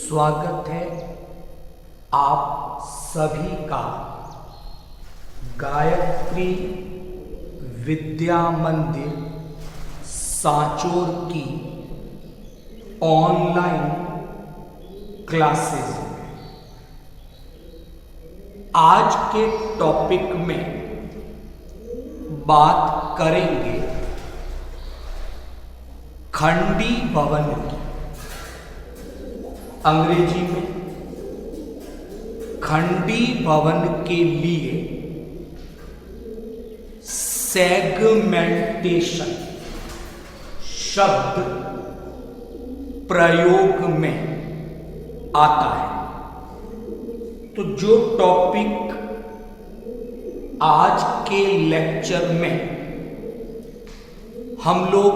स्वागत है आप सभी का गायत्री विद्या मंदिर सांचौर की ऑनलाइन क्लासेस में। आज के टॉपिक में बात करेंगे खंडी भवन की। अंग्रेजी में खंडी भवन के लिए सेगमेंटेशन शब्द प्रयोग में आता है। तो जो टॉपिक आज के लेक्चर में हम लोग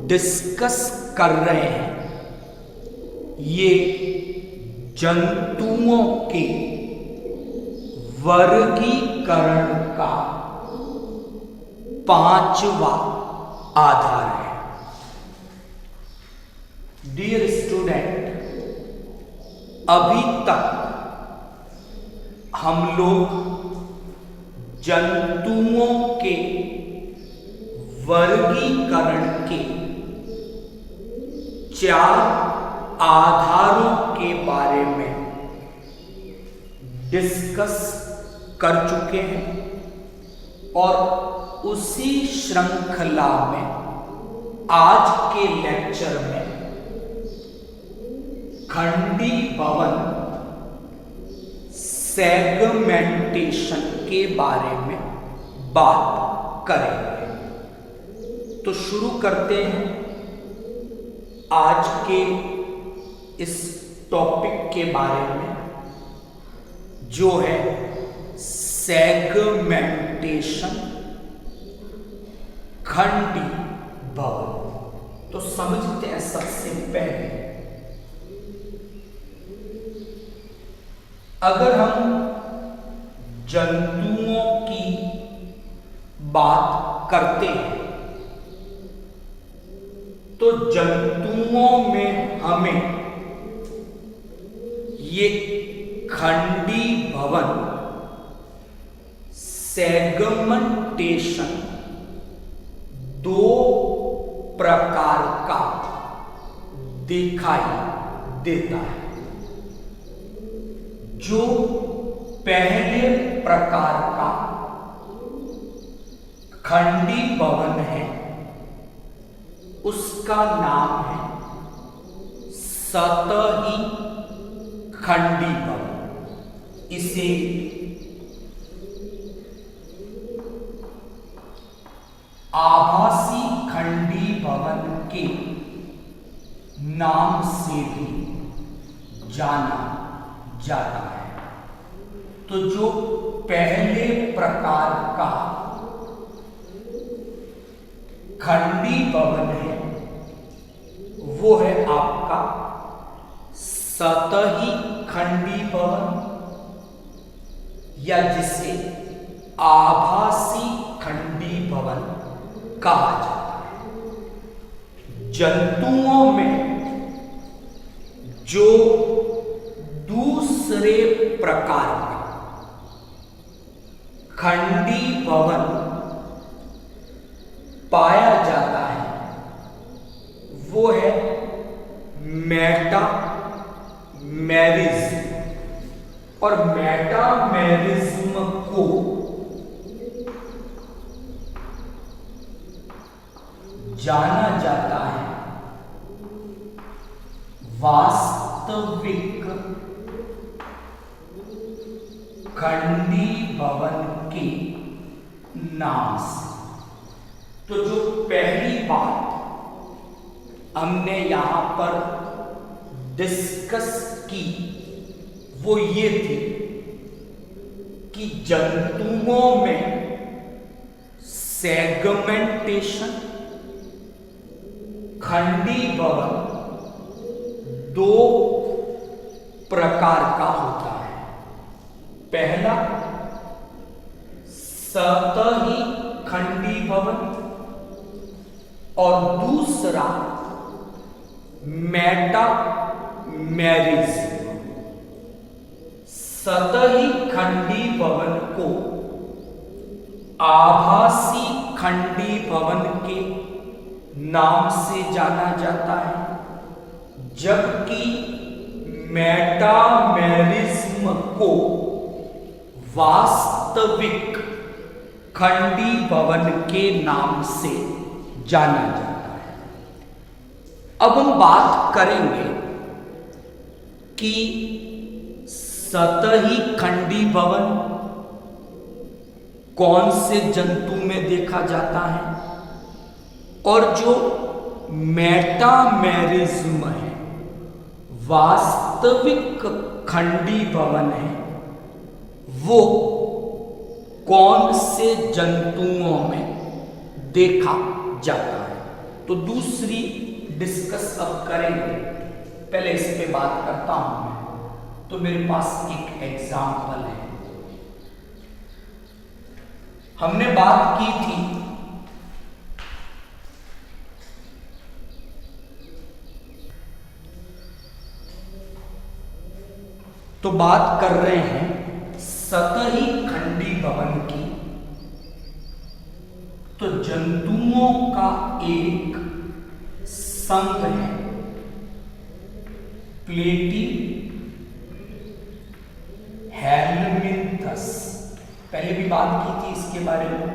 डिस्कस कर रहे हैं, ये जंतुओं के वर्गीकरण का 5वां आधार है। डियर स्टूडेंट, अभी तक हम लोग जंतुओं के वर्गीकरण के 4 आधारों के बारे में डिस्कस कर चुके हैं और उसी श्रृंखला में आज के लेक्चर में खंडी भवन सेगमेंटेशन के बारे में बात करेंगे। तो शुरू करते हैं आज के इस टॉपिक के बारे में, जो है सेगमेंटेशन खंडी भवन। तो समझते हैं सबसे पहले, अगर हम जंतुओं की बात करते हैं तो जंतुओं में हमें ये खंडी भवन सेगमेंटेशन 2 प्रकार का दिखाई देता है। जो पहले प्रकार का खंडी भवन है उसका नाम है सतही खंडी भवन। इसे आभासी खंडी भवन के नाम से भी जाना जाता है। तो जो पहले प्रकार का खंडी भवन है वो है आपका सतही खंडी भवन, या जिसे आभासी खंडी भवन कहा जाता है। जंतुओं में जो दूसरे प्रकार का खंडी भवन पाया जाता है वो है मेटामेरिज्म। और मेटामेरिज्म को जाना जाता है वास्तविक खंडी भवन के नाम से। तो जो पहली बात हमने यहां पर डिस्कस की वो ये थी कि जंतुओं में सेगमेंटेशन खंडी भवन 2 प्रकार का होता है। पहला सतही खंडी भवन और दूसरा मैरिज्म। सतही खंडी भवन को आभासी खंडी भवन के नाम से जाना जाता है, जबकि मेटामेरिज्म को वास्तविक खंडी भवन के नाम से जाना जाता है। अब हम बात करेंगे कि सतही खंडी भवन कौन से जंतु में देखा जाता है और जो मेटामेरिज्म है, वास्तविक खंडी भवन है, वो कौन से जंतुओं में देखा जाता है। तो दूसरी डिस्कस अब करेंगे। पहले इस पे बात करता हूं मैं। तो मेरे पास एक एग्जाम्पल है। हमने बात की थी तो बात कर रहे हैं सतही खंडी भवन की। तो जंतुओं का एक संघ है प्लेटी हेलमिन्थस। पहले भी बात की थी इसके बारे में।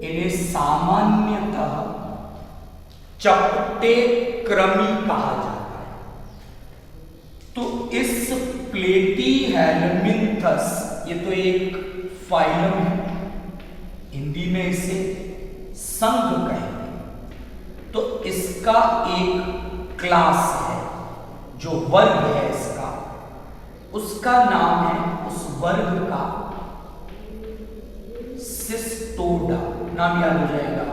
इन्हें सामान्यतः चपटे कृमि कहा जाता है। तो इस प्लेटी हेलमिन्थस, ये तो एक फाइलम है, हिंदी में इसे संघ कहेंगे। तो इसका एक क्लास है, जो वर्ग है इसका, उसका नाम है उस वर्ग का सिस्टोडा। नाम याद हो जाएगा।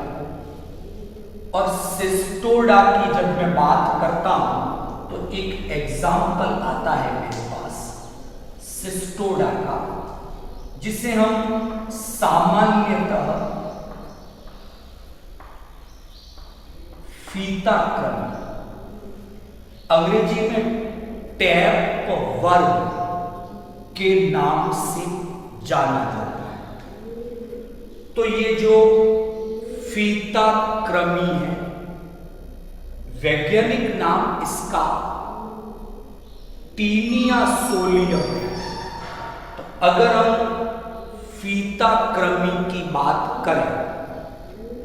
और सिस्टोडा की जब मैं बात करता हूं तो एक एग्जाम्पल आता है मेरे पास सिस्टोडा का, जिसे हम सामान्यतः फीता क्रम, अंग्रेजी में टैप वर्ग के नाम से जाना जाता है। तो ये जो फीता क्रमी है, वैज्ञानिक नाम इसका टीनिया सोलियम है। तो अगर हम फीता क्रमी की बात करें,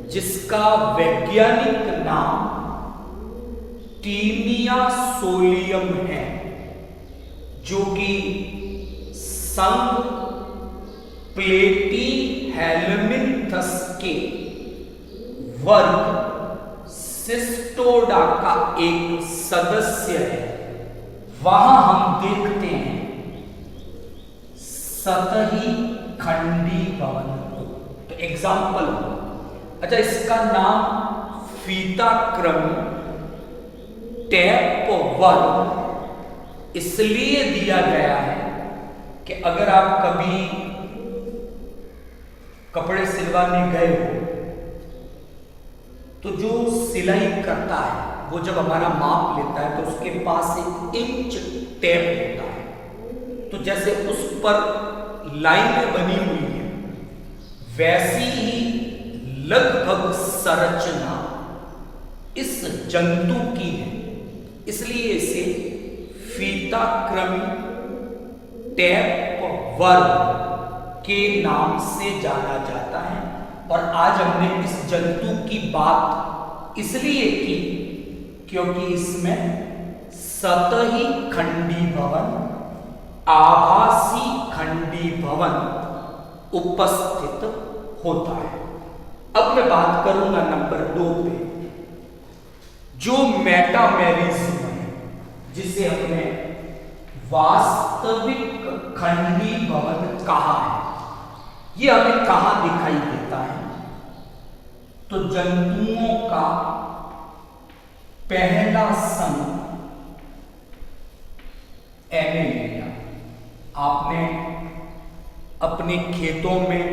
जिसका वैज्ञानिक नाम टीनिया सोलियम है, जो कि संघ प्लेटी हेलमिन्थस के वर्ग सिस्टोडा का एक सदस्य है, वहां हम देखते हैं सतही खंडी भवन को। तो एग्जाम्पल, अच्छा, इसका नाम फीता क्रमी टैप वर्ग इसलिए दिया गया है कि अगर आप कभी कपड़े सिलवाने गए हो तो जो सिलाई करता है वो जब हमारा माप लेता है तो उसके पास एक इंच टेप होता है। तो जैसे उस पर लाइनें बनी हुई है, वैसी ही लगभग संरचना इस जंतु की है, इसलिए इसे फीता क्रमी टैप वर्ग के नाम से जाना जाता है। और आज हमने इस जंतु की बात इसलिए की क्योंकि इसमें सतही खंडी भवन, आभासी खंडी भवन उपस्थित होता है। अब मैं बात करूंगा नंबर 2 पे, जो मेटामेरिज्म है, जिसे हमने वास्तविक खंडी भवन कहा है। ये हमें कहां दिखाई देता है? तो जंतुओं का पहला संघ एनेलिया। आपने अपने खेतों में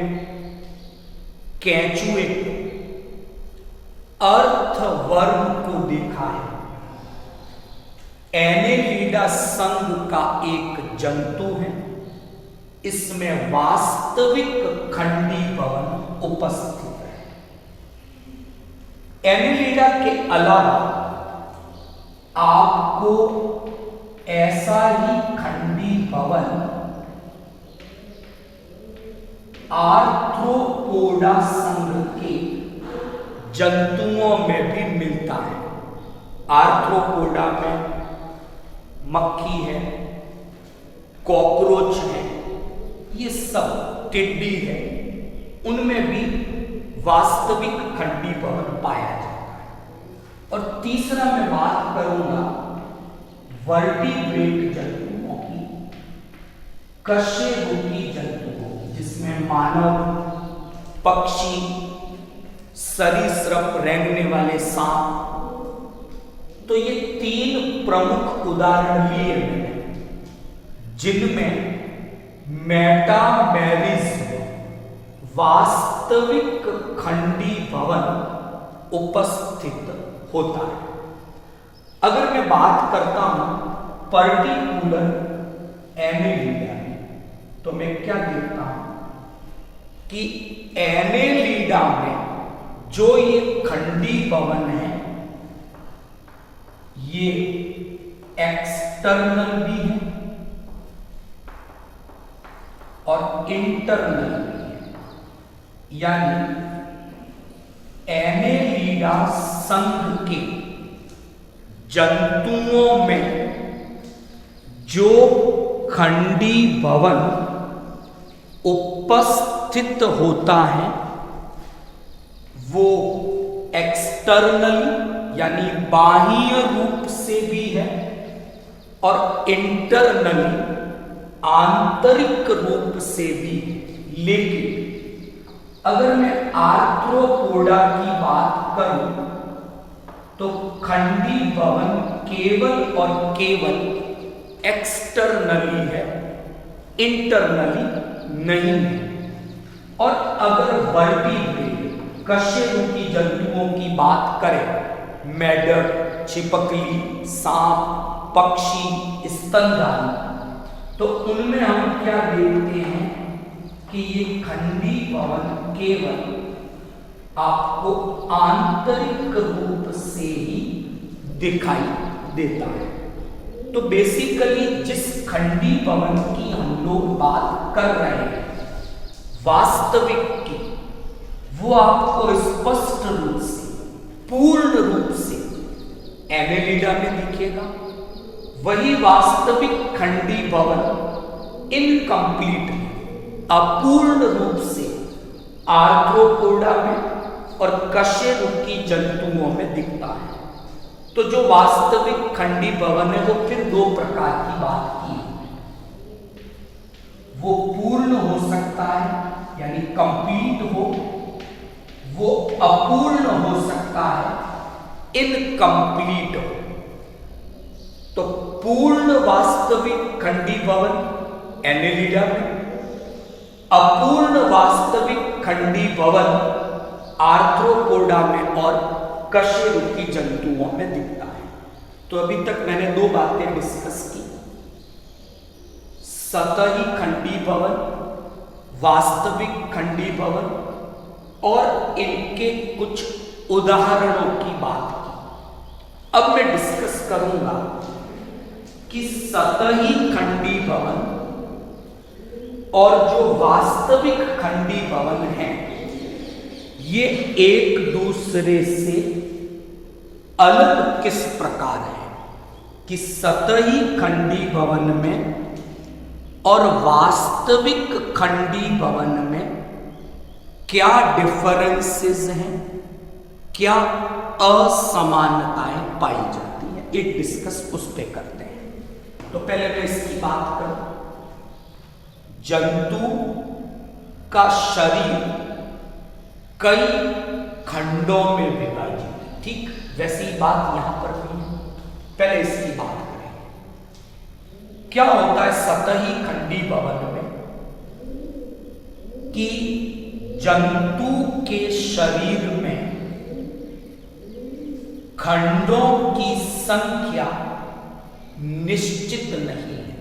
केंचुए अर्थवर्म को देखा है। एनेलिया एनेलिडा संघ का एक जंतु है। इसमें वास्तविक खंडी भवन उपस्थित है। एनेलिडा के अलावा आपको ऐसा ही खंडी भवन आर्थ्रोपोडा संघ के जंतुओं में भी मिलता है। आर्थ्रोपोडा में मक्खी है, कॉकरोच है, ये सब टिड्डी है, उनमें भी वास्तविक खंडी भवन पाया जाता है। और तीसरा मैं बात करूंगा वर्टिब्रेट जंतुओं की, कशेरुकी जंतुओं की, जिसमें मानव, पक्षी, सरीसृप, रेंगने वाले सांप। तो ये 3 प्रमुख उदाहरण लिए हैं जिनमें मेटामेरिज्म वास्तविक खंडी भवन उपस्थित होता है। अगर मैं बात करता हूं पर्टिकुलर एनेलिडा में, तो मैं क्या देखता हूं कि एनेलिडा में जो ये खंडी भवन है ये एक्सटर्नल भी है और इंटरनल भी है। यानी एनेलिडा संघ के जंतुओं में जो खंडी भवन उपस्थित होता है वो एक्सटर्नली यानी बाह्य रूप से भी है और इंटरनली आंतरिक रूप से भी। लेकिन अगर मैं आर्थ्रोपोडा की बात करूं तो खंडी भवन केवल और केवल एक्सटर्नली है, इंटरनली नहीं है। और अगर वर्टिब्रेट कशेरुकी जंतुओं की बात करें, मेढक, छिपकली, सांप, पक्षी, स्तनधारी, तो उनमें हम क्या देखते हैं कि ये खंडी भवन केवल आपको आंतरिक रूप से ही दिखाई देता है। तो बेसिकली जिस खंडी भवन की हम लोग बात कर रहे हैं वास्तविक की, वो आपको स्पष्ट रूप से, पूर्ण रूप से एनेलिडा में दिखेगा। वही वास्तविक खंडी भवन इनकम्प्लीट, अपूर्ण रूप से आर्थ्रोपोडा में और कशेरुकी जंतुओं में दिखता है। तो जो वास्तविक खंडी भवन है वो फिर 2 प्रकार की बात की। वो पूर्ण हो सकता है यानी कंप्लीट हो, वो अपूर्ण हो सकता है इनकम्प्लीट हो। तो पूर्ण वास्तविक खंडी भवन एनेलिडा में, अपूर्ण वास्तविक खंडी भवन आर्थ्रोपोडा में और कशेरुकी जंतुओं में दिखता है। तो अभी तक मैंने 2 बातें डिस्कस की, सतही खंडी भवन, वास्तविक खंडी भवन और इनके कुछ उदाहरणों की बात की। अब मैं डिस्कस करूंगा कि सतही खंडी भवन और जो वास्तविक खंडी भवन है ये एक दूसरे से अलग किस प्रकार है, कि सतही खंडी भवन में और वास्तविक खंडी भवन में क्या डिफरेंसेस हैं, क्या असमानताएं पाई जाती हैं, एक डिस्कस उस पे करते हैं। तो पहले मैं इसकी बात करूं, जंतु का शरीर कई खंडों में विभाजित है, ठीक वैसी बात यहां पर भी है। पहले इसकी बात करें, क्या होता है सतही खंडी भवन में कि जंतु के शरीर में खंडों की संख्या निश्चित नहीं है,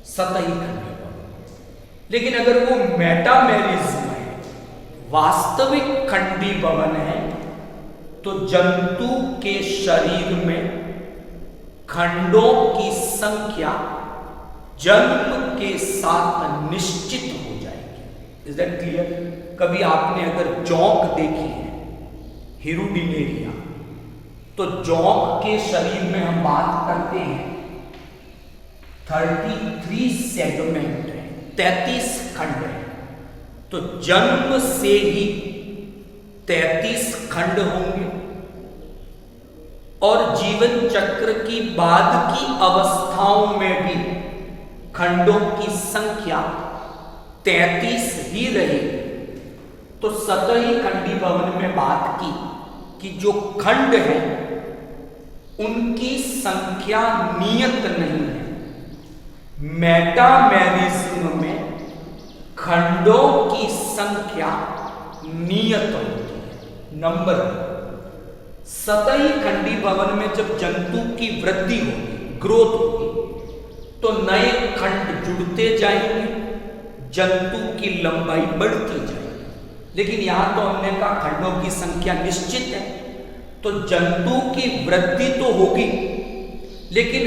सतही खंडी भवन। लेकिन अगर वो मेटामेरिज्म है, वास्तविक खंडी भवन है, तो जंतु के शरीर में खंडों की संख्या जन्म के साथ निश्चित हो जाएगी। Is that clear? कभी आपने अगर जोंक देखी है, हिरुडिनेरिया, तो जोंक के शरीर में हम बात करते हैं 33 सेगमेंट है, 33 खंड है। तो जन्म से ही 33 खंड होंगे और जीवन चक्र की बाद की अवस्थाओं में भी खंडों की संख्या 33 ही रहेगी। तो सतही खंडी भवन में बात की कि जो खंड है उनकी संख्या नियत नहीं है। मेटामेरिज्म में खंडों की संख्या नियत होती है। नंबर, सतही खंडी भवन में जब जंतु की वृद्धि होगी, ग्रोथ होगी, तो नए खंड जुड़ते जाएंगे, जंतु की लंबाई बढ़ती जाएगी। लेकिन यहां तो हमने कहा खंडों की संख्या निश्चित है, तो जंतु की वृद्धि तो होगी, लेकिन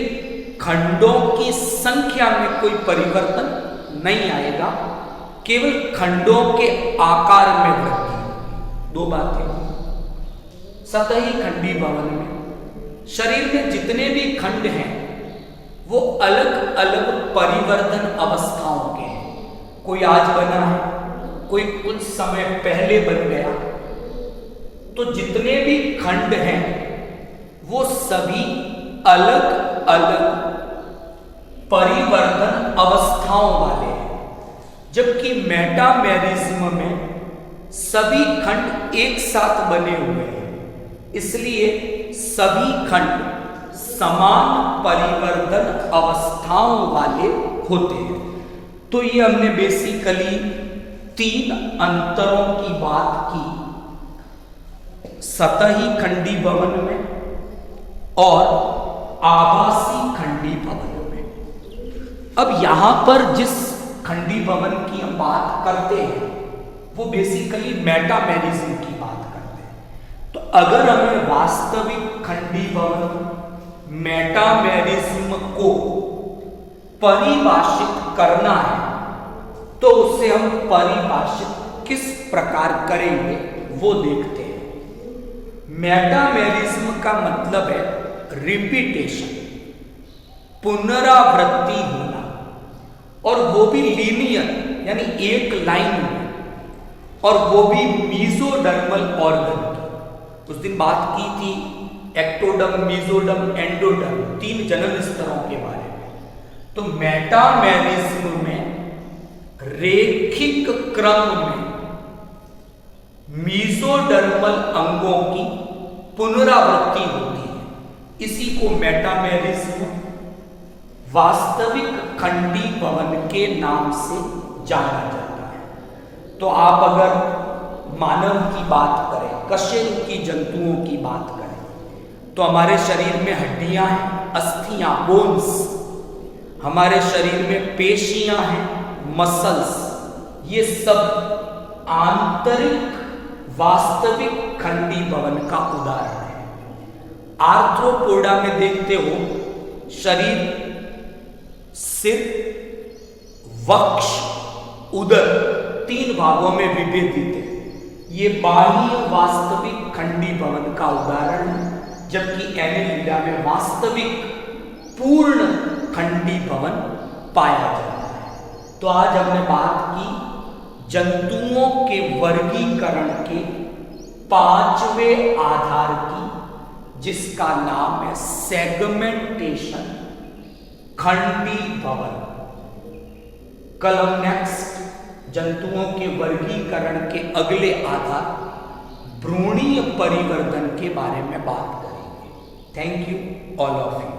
खंडों की संख्या में कोई परिवर्तन नहीं आएगा, केवल खंडों के आकार में वृद्धि। दो बातें। सतही खंडी भवन में शरीर में जितने भी खंड हैं वो अलग अलग परिवर्तन अवस्थाओं के हैं। कोई आज बना है, कोई कुछ समय पहले बन गया। तो जितने भी खंड हैं वो सभी अलग अलग परिवर्तन अवस्थाओं वाले हैं, जबकि मेटामेरिज्म में सभी खंड एक साथ बने हुए हैं, इसलिए सभी खंड समान परिवर्तन अवस्थाओं वाले होते हैं। तो ये हमने बेसिकली 3 अंतरों की बात की, सतही खंडी भवन में और आभासी खंडी भवन में। अब यहां पर जिस खंडी भवन की हम बात करते हैं वो बेसिकली मेटामेरिज्म की बात करते हैं। तो अगर हमें वास्तविक खंडी भवन मेटामेरिज्म को परिभाषित करना है तो उसे हम परिभाषित किस प्रकार करेंगे वो देखते हैं। मेटामेरिज्म का मतलब है रिपीटेशन, पुनरावृत्ति होना, और वो भी लीनियर यानी एक लाइन में, और वो भी मीजोडर्मल ऑर्गन की। उस दिन बात की थी एक्टोडर्म, मीजोडर्म, एंडोडर्म, 3 जनन स्तरों के बारे में। तो मेटामेरिज्म में रेखिक क्रम में मीजोडर्मल अंगों की पुनरावृत्ति होती है, इसी को मेटामेरिज्म वास्तविक खंडी भवन के नाम से जाना जाता है। तो आप अगर मानव की बात करें, कशेरुकी जंतुओं की बात करें, तो हमारे शरीर में हड्डियां हैं, अस्थियां, बोन्स, हमारे शरीर में पेशियां हैं, मसल्स। ये सब आंतरिक वास्तविक खंडी भवन का उदाहरण है। आर्थ्रोपोडा में देखते हो शरीर सिर, वक्ष, उदर 3 भागों में विभेदित है। ये बाह्य वास्तविक खंडी भवन का उदाहरण है, जबकि एनेलिडा में वास्तविक पूर्ण खंडी भवन पाया जाता है। तो आज हमने बात की जंतुओं के वर्गीकरण के 5वें आधार की, जिसका नाम है सेगमेंटेशन, खंडी भवन। कल हम नेक्स्ट जंतुओं के वर्गीकरण के अगले आधार भ्रूणीय परिवर्तन के बारे में बात करेंगे। Thank you all of you.